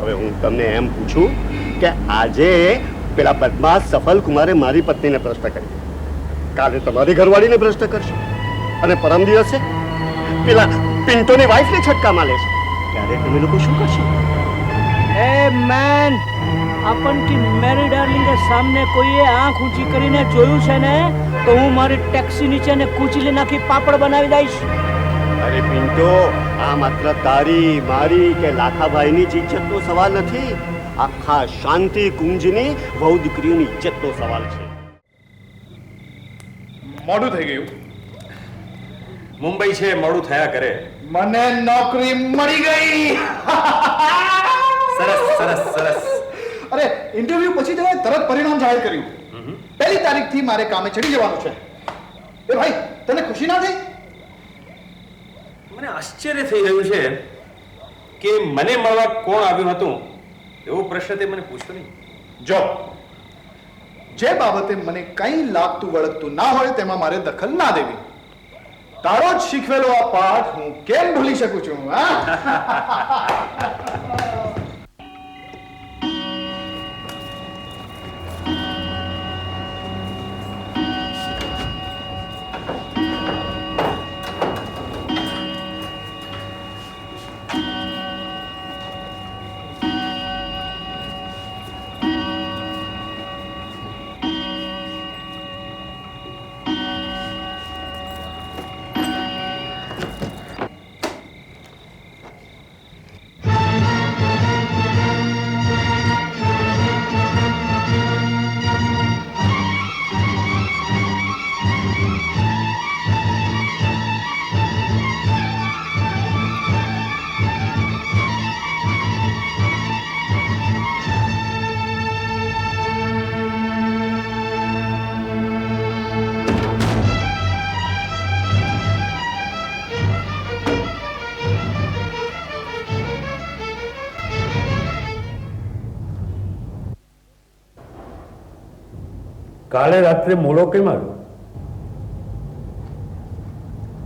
હવે હું તમને એમ પૂછું કે આજે પેલા બદમાશ સફલ કુમારે મારી પત્નીને પ્રશ્ન કર્યો, કાલે તમારી ઘરવાળીને પ્રશ્ન કરશે અને પરમ દિવસે પેલા પિન્ટોની વાઈફને છટકામાં લેશે, ત્યારે તમે લોકો શું કરશો? ए मैन, अपन की मेरी डार्लिंग के सामने कोई आंख ऊंची કરીને જોયું છે ને તો હું મારી ટેક્સી નીચે ને કૂચલી નાખી પાપડ બનાવી દઈશ. અરે પિન્ટો, આ માત્ર તારી મારી કે લાખાભાઈની જ ઇજ્જતનો સવાલ નથી, આખા શાંતિ કુંજની વહુ દીકરીઓની ઇજ્જતનો સવાલ છે. મોડું થઈ ગયું. મુંબઈ છે, મોડું થયા કરે. મને નોકરી મળી ગઈ. સરસ સરસ સરસ. અરે ઇન્ટરવ્યુ પછી તો તરત પરિણામ જાહેર કર્યું. 1 તારીખથી મારે કામે ચડી જવાનું છે. એ ભાઈ, તને ખુશી ના થઈ? મને આશ્ચર્ય થઈ રહ્યું છે કે મને મળવા કોણ આવ્યું હતું એવો પ્રશ્ન તે મને પૂછ્યો નહીં. જો જે બાબતે મને કંઈ લાગતું વળગતું ના હોય તેમાં મારે દખલ ના દેવી. તારો જ શીખવેલો આ પાઠ હું કેમ ભૂલી શકું છું? હા, કાલે રાત્રે મોડો કેમ આવ્યો?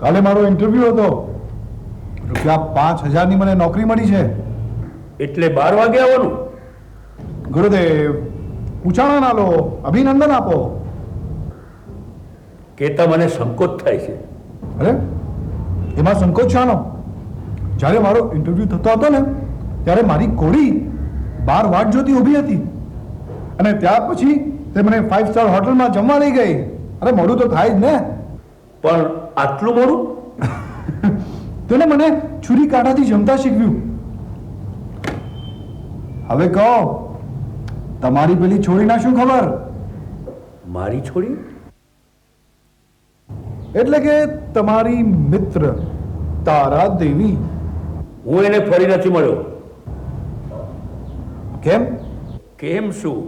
કાલે મારો ઇન્ટરવ્યુ હતો. ₹5000 ની મને નોકરી મળી છે. એટલે 12 વાગે આવવાનું? ગુરુદેવ, પૂછાણા ના લો, અભિનંદન આપો. કહેતા મને સંકોચ થાય છે. અરે એમાં સંકોચ શાનો? જ્યારે મારો ઇન્ટરવ્યુ થતો હતો ને ત્યારે મારી કોડી બહાર વાટ જોતી ઊભી હતી અને ત્યાર પછી તે મને 5 સ્ટાર હોટલમાં જમવા લઈ ગઈ. અરે મોડું તો થાય જ ને. પણ આટલું મોડું? તેને મને છુરી કાંટાથી જમતા શીખવ્યું. હવે કહો, તમારી પેલી છોડીના શું ખબર? મારી છોડી? એટલે કે તમારી મિત્ર તારા દેવી. હું એને ફરી નથી મળ્યો. કેમ? કેમ શું?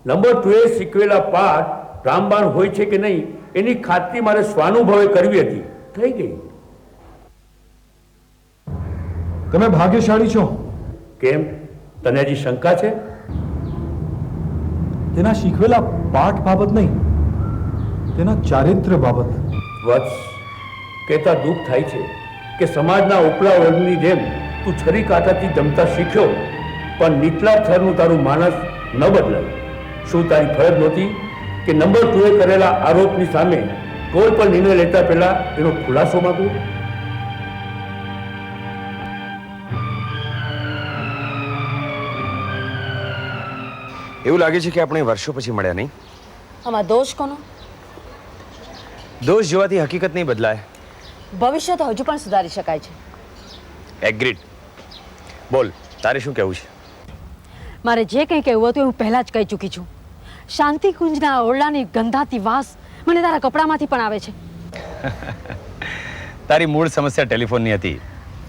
નંબર 2 એ શીખવેલા પાઠ રામબાણ હોય છે કે નહીં એની ખાતરી મારે સ્વાનુભવે કરવી હતી, થઈ ગઈ. તમે ભાગ્યશાળી છો. કેમ, તને હજી શંકા છે? તેના શીખવેલા પાઠ બાબત નહીં, તેના ચારિત્ર બાબત. વત્સ, કહેતા દુઃખ થાય છે કે સમાજના ઉપલા વર્ગની જેમ તું છરી કાંટાથી જમતા શીખ્યો પણ નીચલા થરનું તારું માનસ ન બદલાય. શું તારી ફરજ નહોતી કે નંબર 2 એ કરેલા આરોપની સામે કોઈ પણ નિર્ણય લેતા પહેલા એનો ખુલાસો માંગવો? એવું લાગે છે કે આપણે વર્ષો પછી મળ્યા, નહીં? આમાં દોષ કોનો? દોષ જોવાથી હકીકત નહીં બદલાય. ભવિષ્ય તો હજુ પણ સુધારી શકાય છે. એગ્રીડ. બોલ, તારે શું કહેવું છે? મારે જે કંઈ કહેવું હતું હું પહેલાં જ કહી ચૂકી છું. શાંતિ કુંજના ઓરડાની ગંધાતી વાસ મને તારા કપડામાંથી પણ આવે છે. તારી મૂળ સમસ્યા ટેલિફોનની હતી,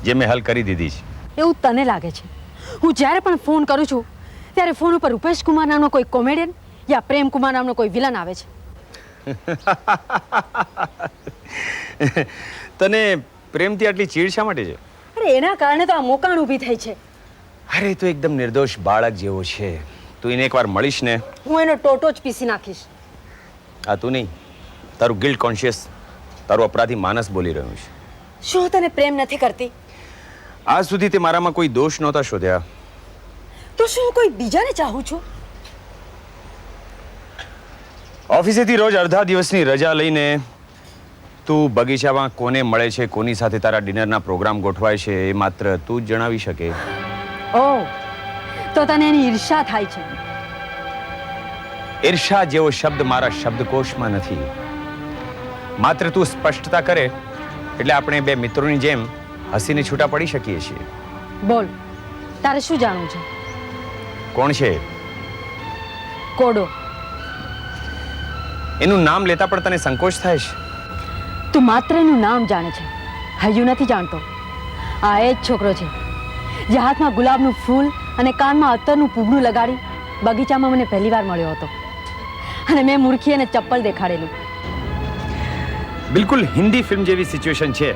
જે મેં હલ કરી દીધી છે. એવું તને લાગે છે? હું જ્યારે પણ ફોન કરું છું ત્યારે ફોન ઉપર રૂપેશ કુમાર નામનો કોઈ કોમેડિયન યા પ્રેમ કુમાર નામનો કોઈ વિલન આવે છે. તને પ્રેમથી આટલી ચીડ શા માટે છે? અરે એના કારણે તો આ મોકાણ ઊભી થઈ છે. અરે તું એકદમ નિર્દોષ બાળક જેવો છે. તું એને એકવાર મળીશ ને, હું એનો ટોટો જ પીસી નાખીશ. આ તું નહીં, તારું ગિલ્ટ કોન્શિયસ, તારું અપરાધી માનસ બોલી રહ્યું છે. શું તને પ્રેમ નથી કરતી? આજ સુધી તે મારામાં કોઈ દોષ નહોતા શોધ્યા. તો શું હું કોઈ બીજાને ચાહું છું? ઓફિસેથી રોજ અડધા દિવસની રજા લઈને તું બગીચામાં કોને મળે છે, કોની સાથે તારા ડિનરના પ્રોગ્રામ ગોઠવાય છે, એ માત્ર તું જ જણાવી શકે. ઓહ, તો તને એની ઈર્ષા થાય છે. ઈર્ષા જેવો શબ્દ મારા શબ્દકોશમાં નથી. માત્ર તું સ્પષ્ટતા કરે એટલે આપણે બે મિત્રોની જેમ હસીને છૂટા પડી શકીએ છીએ. બોલ, તારે શું જાણવું છે? કોણ છે? કોડો. એનું નામ લેતા પણ તને સંકોચ થાય છે? તું માત્ર એનું નામ જાણે છે, હૈયું નથી જાણતો. આ એ જ છોકરો છે જે હાથમાં ગુલાબનું ફૂલ અને કાનમાં અત્તરનું પૂગનું લગાડી બગીચામાં મને પહેલી વાર મળ્યો હતો અને મેં મૂર્ખી એને ચપ્પલ દેખાડેલું. બિલકુલ હિન્દી ફિલ્મ જેવી સિચ્યુએશન છે.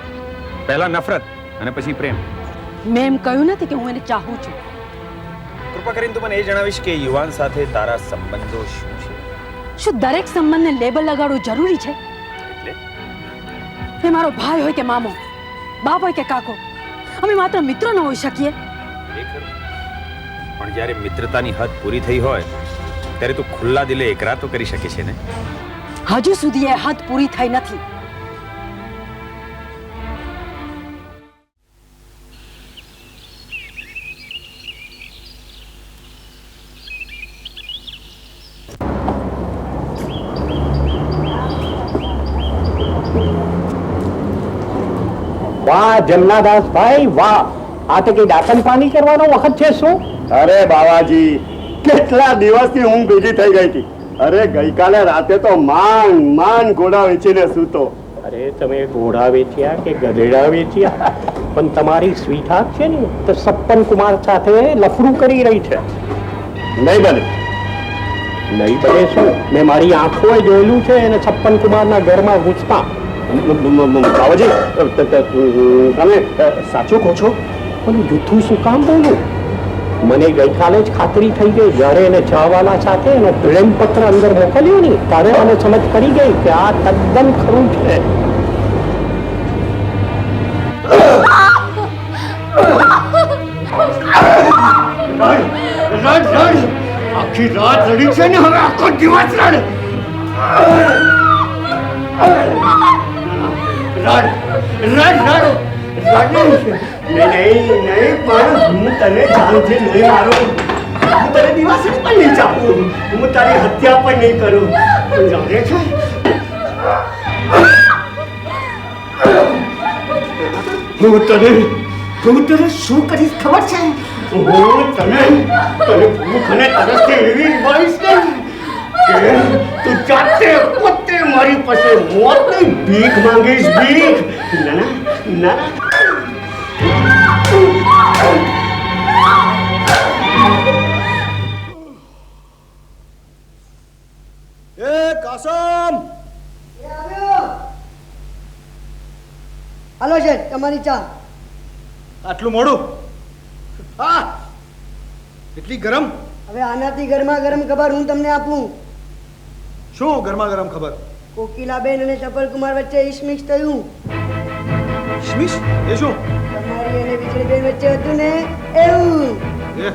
પહેલા નફરત અને પછી પ્રેમ. મેં એમ કહ્યું નથી કે હું એને ચાહું છું. કૃપા કરીને તું મને એ જણાવીશ કે યુવાન સાથે તારા સંબંધો શું છે? શું દરેક સંબંધને લેબલ લગાડવું જરૂરી છે? એટલે એ મારો ભાઈ હોય કે મામો, બાપ હોય કે કાકો, અમે માત્ર મિત્રો ન હોઈ શકીએ? એ ખરું. પણ જ્યારે મિત્રતાની હદ પૂરી થઈ હોય ત્યારે તું ખુલ્લા દિલે એકરાર તો કરી શકે છે ને? હજુ સુધી એ હદ પૂરી થઈ નથી. વાહ જમનાદાસ ભાઈ વાહ, આ તો કઈ દાતન પાણી કરવાનો વખત છે શું? અરે બાવાજી, કેટલા દિવસથી ઊંઘ ભેગી થઈ ગઈ હતી. અરે ગઈકાલે રાતે તો માંડ ઘોડા વેચીને સૂતો. અરે તમે ઘોડા વેચ્યા કે ગધેડા વેચ્યા, પણ તમારી સ્વીટહાર્ટ છે ને તો સપ્પન કુમાર સાથે લફડું કરી રહી છે. નહીં બને. નહીં બને શું? મેં મારી આંખોએ જોયેલું છે એને સપ્પન કુમારના ઘરમાં ઘૂસતા. બાવાજી, તમે સાચું કહો છો? પણ જૂઠું શું કામ બોલું? મને ગઈકાલે જ ખાતરી થઈ ગઈ જ્યારે એને ચાવાલા સાથે એનો પ્રેમ પત્ર અંદર મોકલ્યો ને ત્યારે મને સમજ પડી ગઈ કે આ તદ્દન ખરું છે. આખી રાત રડી છે ને, હવે આખો દિવસ રડ. નહીં પણ હું તને જાનથી નહીં મારું. હું તને દિવસે પણ નહીં ચાપું. હું તારી હત્યા પણ નહીં કરું. તું જાણે છે હું તને શું કરીશ ખબર છે? હું તને ભૂખ અને તરસથી એવી મારીશ ને કે તું જાતે પોતે મારી પાસે મોતની ભીખ માંગીશ. ભીખ? ના ના. એ કાસમ, હાલો શેઠ, તમારી ચા. આટલું મોડું? હા, એટલી ગરમ? હવે આનાથી ગરમા ગરમ ખબર હું તમને આપું. શું ગરમા ગરમ ખબર? કોકિલાબેન અને સફલકુમાર વચ્ચે ઇશમિશ થયું. ઇશમિશ? એ શું? તમારી અને વીજળીબેન વચ્ચે હતું ને એવું. એ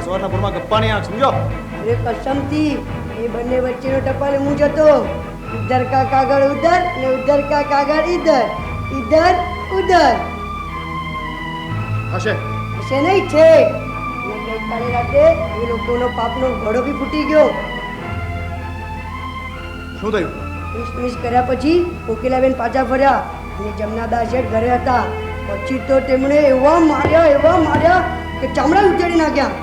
સવારના પૂરમાં ગપ્પાની આંખ, સમજો? અરે કસમથી એ બંને વચ્ચેનો ટપાલ હું જ હતો. ઇધર કા કાગળ ઉધર ને ઉધર કા કાગળ ઇધર, ઇધર ઉધર. હશે. હશે નહીં છે. અને ગઈકાલે રાતે એ લોકોનો પાપનો ઘડો બી ફૂટી ગયો. શું થયું? ઇશમિશ કર્યા પછી કોકિલાબેન પાછા ફર્યા અને જમનાદાસ શેઠ ઘરે હતા. પછી તો તેમણે એવા માર્યા કે ચામડા ઉતેડી નાખ્યા.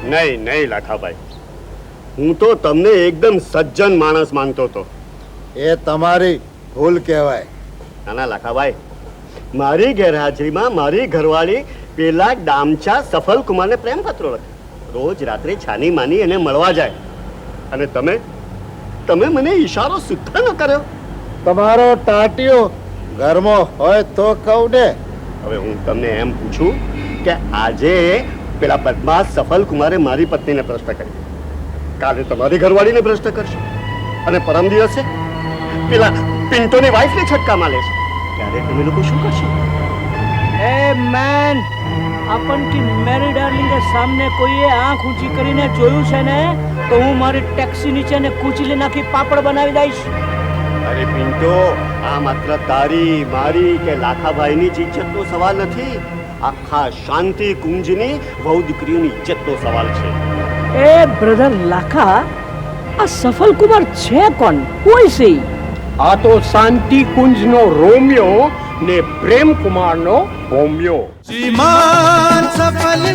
નહીં લાખાભાઈ, હું તો તમને એકદમ સજ્જન માણસ માનતો હતો. એ તમારી ભૂલ કહેવાય. નાના લાખાભાઈ, મારી ગેરહાજરીમાં મારી ઘરવાળી પેલા ડામચા સફલકુમારને પ્રેમ પત્રો લખે. રોજ રાત્રે છાની માની એને મળવા જાય અને તમે મને ઈશારો સુદ્ધા ન કર્યો. તમારો ટાટિયો ઘરમાં હોય તો કહું ને. હવે હું તમને એમ પૂછું કે આજે પેલા બદમાશ સફલકુમારે મારી પત્નીને પ્રશ્ન કર્યો, કાલે તમારી ઘરવાળીને પ્રશ્ન કરશે અને પરમ દિવસે પેલા પિન્ટોની વાઈફને છટકામાં લેશે. ત્યારે તમે લોકો શું કરશો? એ મેન, આપનકી મેરી ડાર્લિંગ કે સામને કોઈએ આંખ ઊંચી કરીને જોયું છે ને તો હું મારી ટેક્સી નીચે ને કૂચલી નાખી પાપડ બનાવી દઈશ. અરે પિન્ટો, આ માત્ર તારી મારી કે લાખાભાઈની જ ઇજ્જતનો સવાલ નથી, આખા શાંતિ કુંજની વહુ દીકરીઓની ઇજ્જતનો સવાલ છે. એ બ્રધર લાખા, આ સફલ કુમાર છે કોણ? કોઈ સી? આ તો શાંતિ કુંજનો રોમિયો ને પ્રેમ કુમારનો હોમિયો. શ્રીમાન સફલ